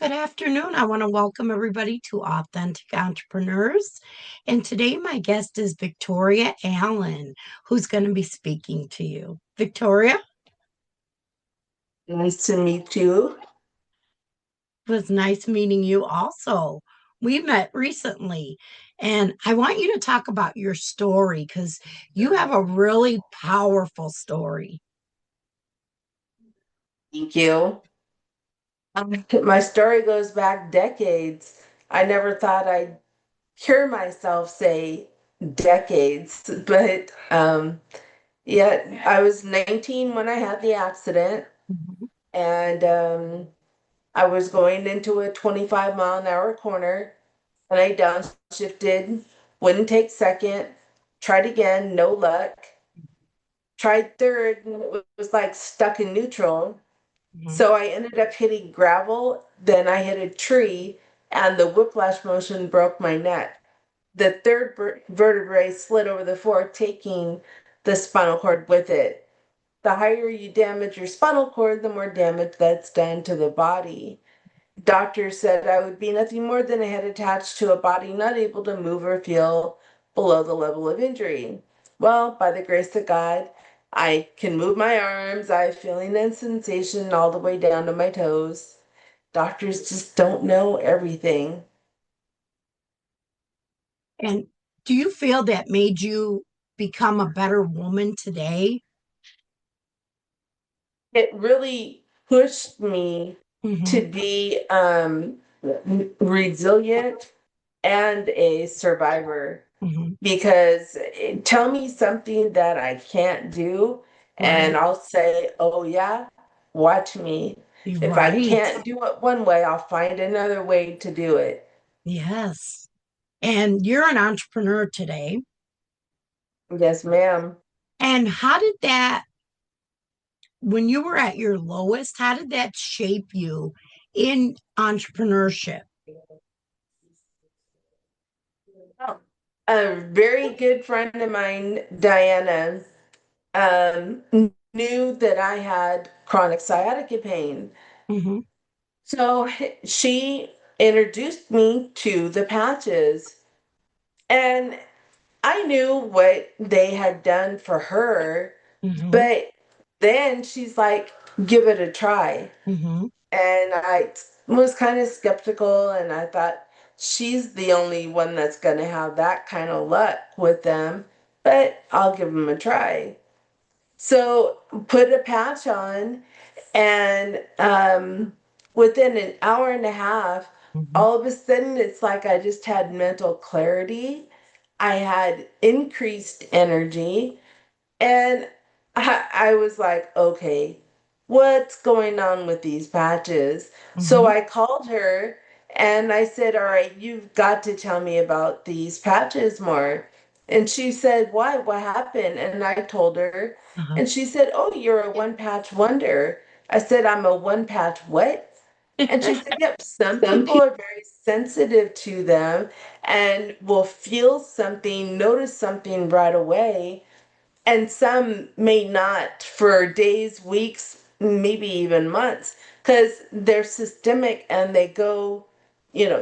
Good afternoon. I want to welcome everybody to Authentic Entrepreneurs. And today, my guest is Victoria Allen, who's going to be speaking to you. Victoria, Nice to meet you. it was nice meeting you also. We met recently, and I want you to talk about your story because you have a really powerful story. Thank you. My story goes back decades. I never thought I'd hear myself say decades, but yet I was 19 when I had the accident, Mhm. and I was going into a 25-mile-an-hour corner, and I downshifted, wouldn't take second, tried again, no luck, tried third, and it was like stuck in neutral. Mhm. So I ended up hitting gravel, then I hit a tree, and the whiplash motion broke my neck. The third vertebrae slid over the floor, taking the spinal cord with it. The higher you damage your spinal cord, the more damage that's done to the body. Doctors said I would be nothing more than a head attached to a body not able to move or feel below the level of injury. Well, by the grace of God, I can move my arms. I have feeling and sensation all the way down to my toes. Doctors just don't know everything. And do you feel that made you become a better woman today? It really pushed me Hmm. to be resilient and a survivor. Hmm. Because tell me something that I can't do, and Right. I'll say, oh, yeah, watch me. You're If I right. can't do it one way, I'll find another way to do it. Yes. And you're an entrepreneur today. Yes, ma'am. And how did that, when you were at your lowest, how did that shape you in entrepreneurship? A very good friend of mine, Diana, um, knew that I had chronic sciatica pain. Hmm. So she introduced me to the patches. And I knew what they had done for her, Hmm. but then she's like, give it a try. Hmm. And I was kind of skeptical, and I thought she's the only one that's going to have that kind of luck with them, but I'll give them a try. So put a patch on, and within an hour and a half, Hmm. all of a sudden it's like I just had mental clarity. I had increased energy, and I was like, okay, what's going on with these patches? So Hmm. I called her and I said, all right, you've got to tell me about these patches more. And she said, why? What happened? And I told her, Uh-huh. and she said, oh, you're a one patch wonder. I said, I'm a one patch what? And she said, yep, some Some people people. are very sensitive to them and will feel something, notice something right away, and some may not for days, weeks, maybe even months, because they're systemic and they go,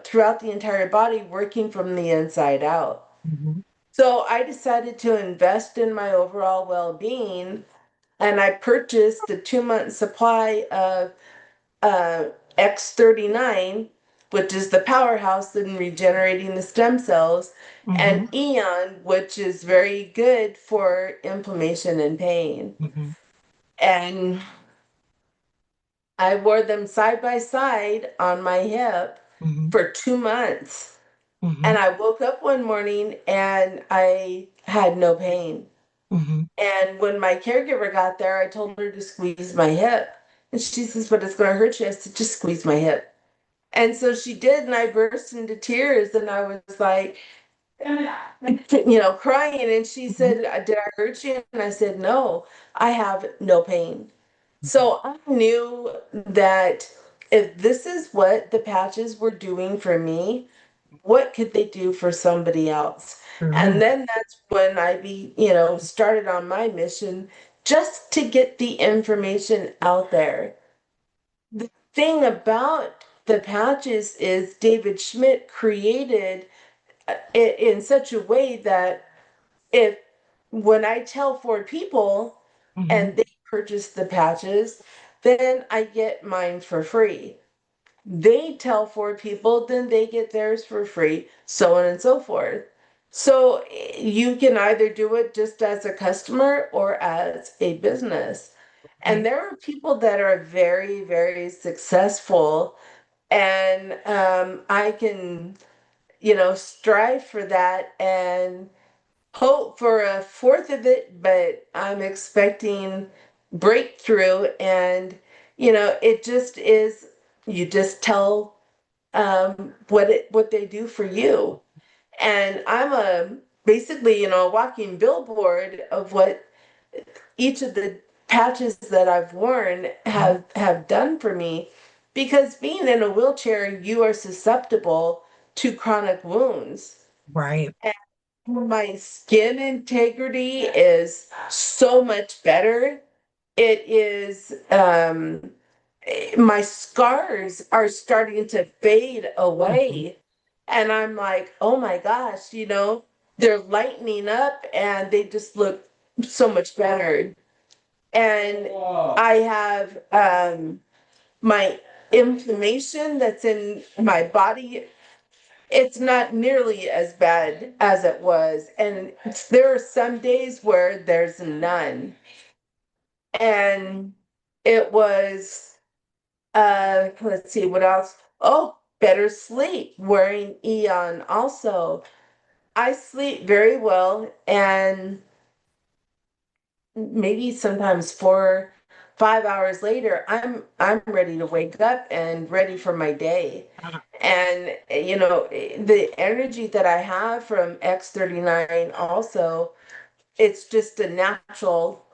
throughout the entire body, working from the inside out. Hmm. So I decided to invest in my overall well-being, and I purchased a 2-month supply of uh, X39, which is the powerhouse in regenerating the stem cells, and Hmm. Eon, which is very good for inflammation and pain. Hmm. And I wore them side by side on my hip Hmm. for 2 months. Hmm. And I woke up one morning and I had no pain. Hmm. And when my caregiver got there, I told her to squeeze my hip. And she says, but it's going to hurt you. I said, just squeeze my hip. And so she did, and I burst into tears, and I was like, crying. And she Hmm. said, did I hurt you? And I said, no, I have no pain. So I knew that if this is what the patches were doing for me, what could they do for somebody else? And True. then that's when started on my mission just to get the information out there. The thing about the patches is David Schmidt created it in such a way that if when I tell four people Hmm. and they purchase the patches, then I get mine for free. They tell four people, then they get theirs for free, so on and so forth. So you can either do it just as a customer or as a business. And Right. there are people that are very, very successful, and I can, strive for that and hope for a fourth of it, but I'm expecting breakthrough. And, it just is, you just tell what they do for you. And I'm a basically, a walking billboard of what each of the patches that I've worn Mhm. have done for me. Because being in a wheelchair, you are susceptible to chronic wounds. Right. My skin integrity is so much better. It is, my scars are starting to fade Mhm. away. And I'm like, oh my gosh, they're lightening up and they just look so much better. And I have my inflammation that's in my body, it's not nearly as bad as it was. And there are some days where there's none. And it was, let's see, what else? Oh, better sleep, wearing Eon also. I sleep very well, and maybe sometimes 5 hours later, I'm ready to wake up and ready for my day. Uh, And the energy that I have from X39 also, it's just a natural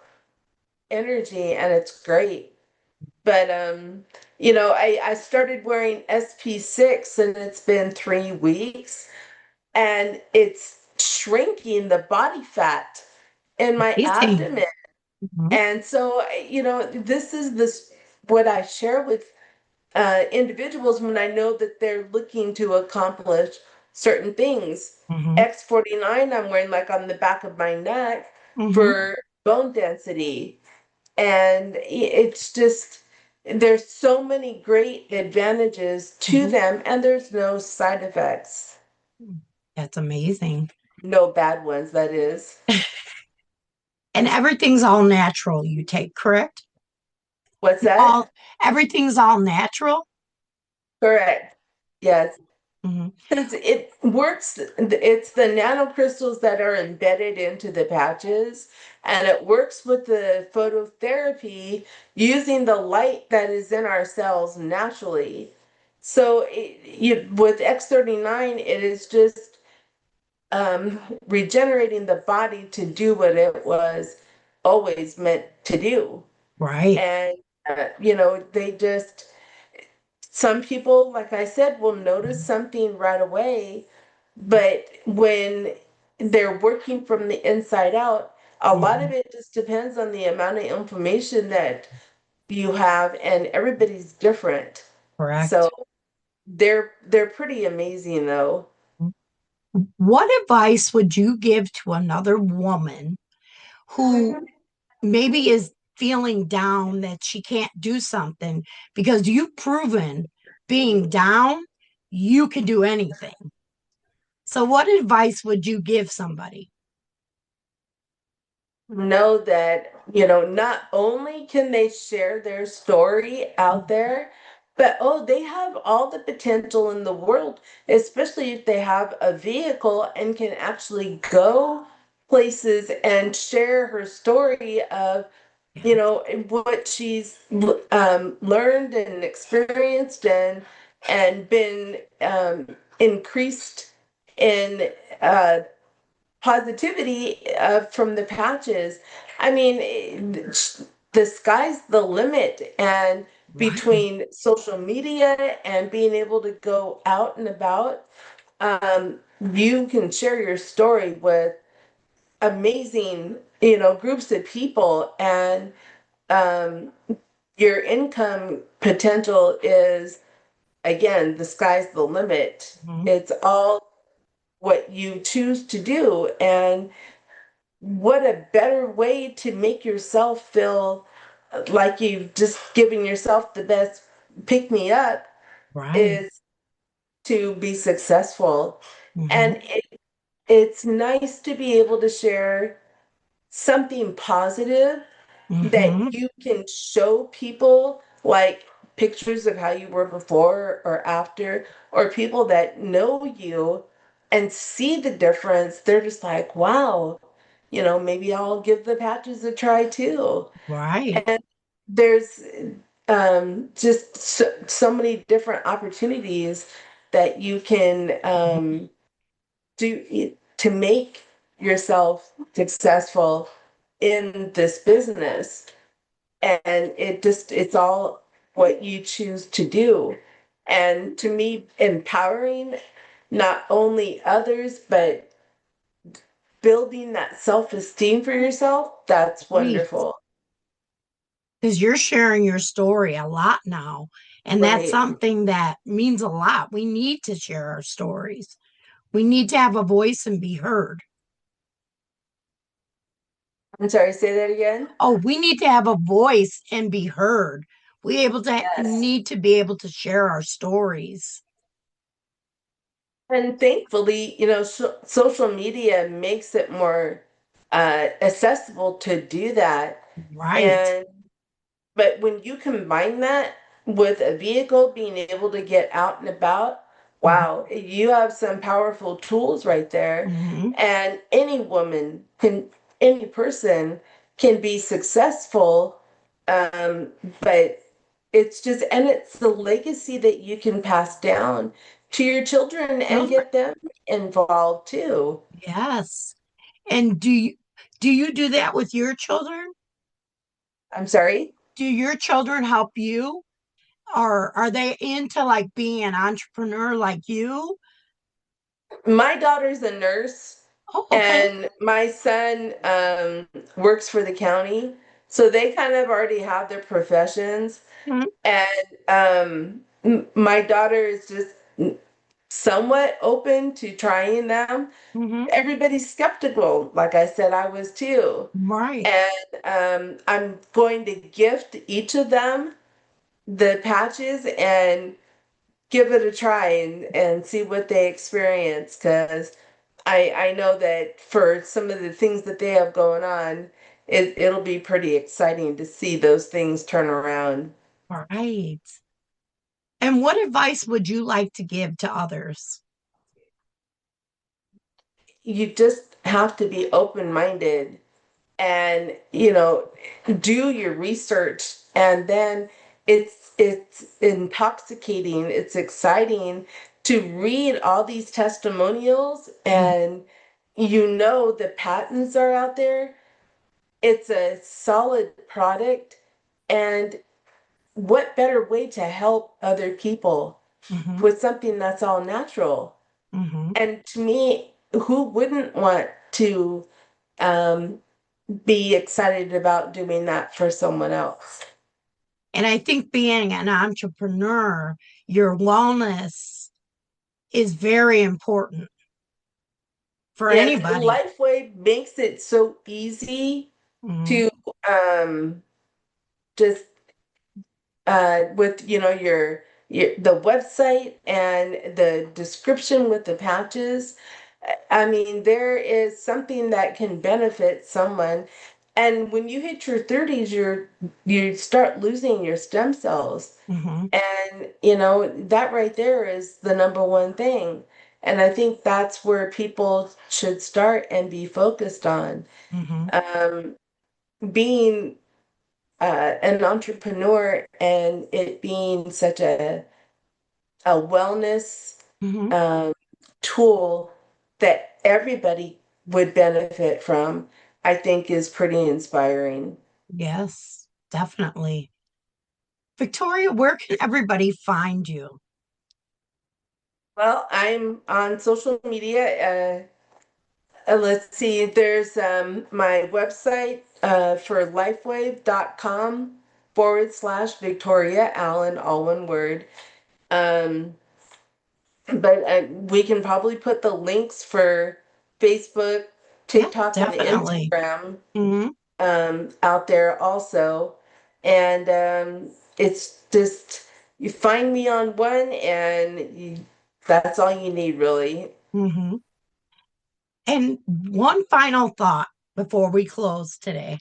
energy and it's great. But I started wearing SP6 and it's been 3 weeks and it's shrinking the body fat in my Amazing. abdomen. Mhm. And so, this is this what I share with individuals when I know that they're looking to accomplish certain things. Mhm. X49, I'm wearing like on the back of my neck Mhm. for bone density. And it's just, there's so many great advantages to Mhm. them, and there's no side effects. That's amazing. No bad ones, that is. And everything's all natural you take, correct? What's that? All everything's all natural. Correct. Yes. Hmm. Since it works, it's the nanocrystals that are embedded into the patches, and it works with the phototherapy using the light that is in our cells naturally. So with X39, it is just regenerating the body to do what it was always meant to do. Right. And, they just, some people, like I said, will notice something right away, but when they're working from the inside out, a lot of Mhm. it just depends on the amount of inflammation that you have, and everybody's different. So Correct. they're pretty amazing though. What advice would you give to another woman who maybe is feeling down that she can't do something because you've proven being down, you can do anything. So, what advice would you give somebody? Know that, not only can they share their story out there, but oh, they have all the potential in the world, especially if they have a vehicle and can actually go places and share her story of, Yeah. what she's learned and experienced and been increased in positivity from the patches. I mean, the sky's the limit, and Right. between social media and being able to go out and about, you can share your story with amazing, groups of people, and um, your income potential is again, the sky's the limit. Mhm. It's all what you choose to do. And what a better way to make yourself feel like you've just given yourself the best pick me up Right. is to be successful. Hmm. And it's nice to be able to share something positive that Hmm. you can show people, like pictures of how you were before or after, or people that know you and see the difference. They're just like, wow, maybe I'll give the patches a try too. Right. And there's just so many different opportunities that you can do to make yourself successful in this business. And it's all what you choose to do. And to me, empowering not only others, but building that self-esteem for yourself, that's Right. wonderful. Because you're sharing your story a lot now. And that's Right. something that means a lot. We need to share our stories. We need to have a voice and be heard. I'm sorry, say that again. Oh, we need to have a voice and be heard. We able to Yes. need to be able to share our stories. And thankfully, social media makes it more accessible to do that. Right. And but when you combine that with a vehicle being able to get out and about, wow, you have some powerful tools right there. Mm-hmm. And any person can be successful. But it's the legacy that you can pass down to your children and Children. get them involved too. Yes. And do you do that with your children? I'm sorry. Do your children help you? Or are they into like being an entrepreneur like you? My daughter's a nurse, Oh, okay. and my son works for the county. So they kind of already have their professions. Mm-hmm. And my daughter is just somewhat open to trying them. Mm-hmm. Everybody's skeptical, like I said, I was too. Right. And I'm going to gift each of them the patches and give it a try and see what they experience, because I know that for some of the things that they have going on, it'll be pretty exciting to see those things turn around. Right. And what advice would you like to give to others? You just have to be open-minded and do your research, and then it's intoxicating, it's exciting to read all these testimonials, and the patents are out there. It's a solid product, and what better way to help other people Mm-hmm. with something that's all natural? Mm-hmm. And to me, who wouldn't want to um, be excited about doing that for someone else? And I think being an entrepreneur, your wellness is very important for Yes, anybody. Lifeway makes it so easy Mm-hmm. to um, just with your the website and the description with the patches. I mean, there is something that can benefit someone. And when you hit your 30s, you start losing your stem cells. Mm-hmm. And that right there is the number one thing. And I think that's where people should start and be focused on. Mm-hmm. Um, Being an entrepreneur and it being such a wellness Mm-hmm. um, tool that everybody would benefit from, I think is pretty inspiring. Yes, definitely. Victoria, where can everybody find you? Well, I'm on social media. Let's see, there's my website for lifewave.com/Victoria Allen, all one word. Um, but we can probably put the links for Facebook, Yeah, TikTok, and definitely. Instagram Hmm. out there also. And it's just you find me on one, and that's all you need, really. Hmm. And one final thought before we close today.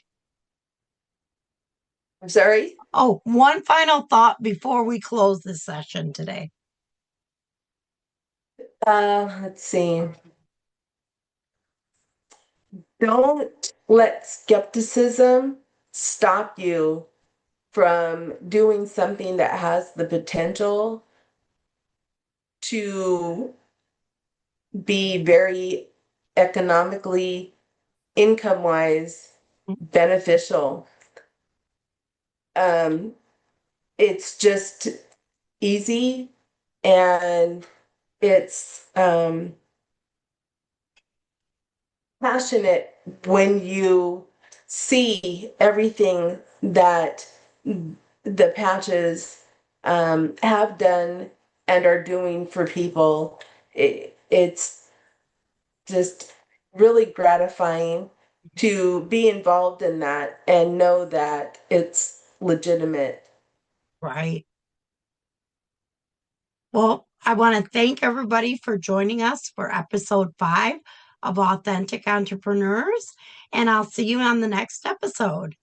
I'm sorry. Oh, one final thought before we close this session today. Let's see. Don't let skepticism stop you from doing something that has the potential to be very economically, income wise, beneficial. Um, it's just easy and it's passionate when you see everything that the patches have done and are doing for people. It's just really gratifying to be involved in that and know that it's legitimate. Right. Well, I want to thank everybody for joining us for episode 5 of Authentic Entrepreneurs, and I'll see you on the next episode.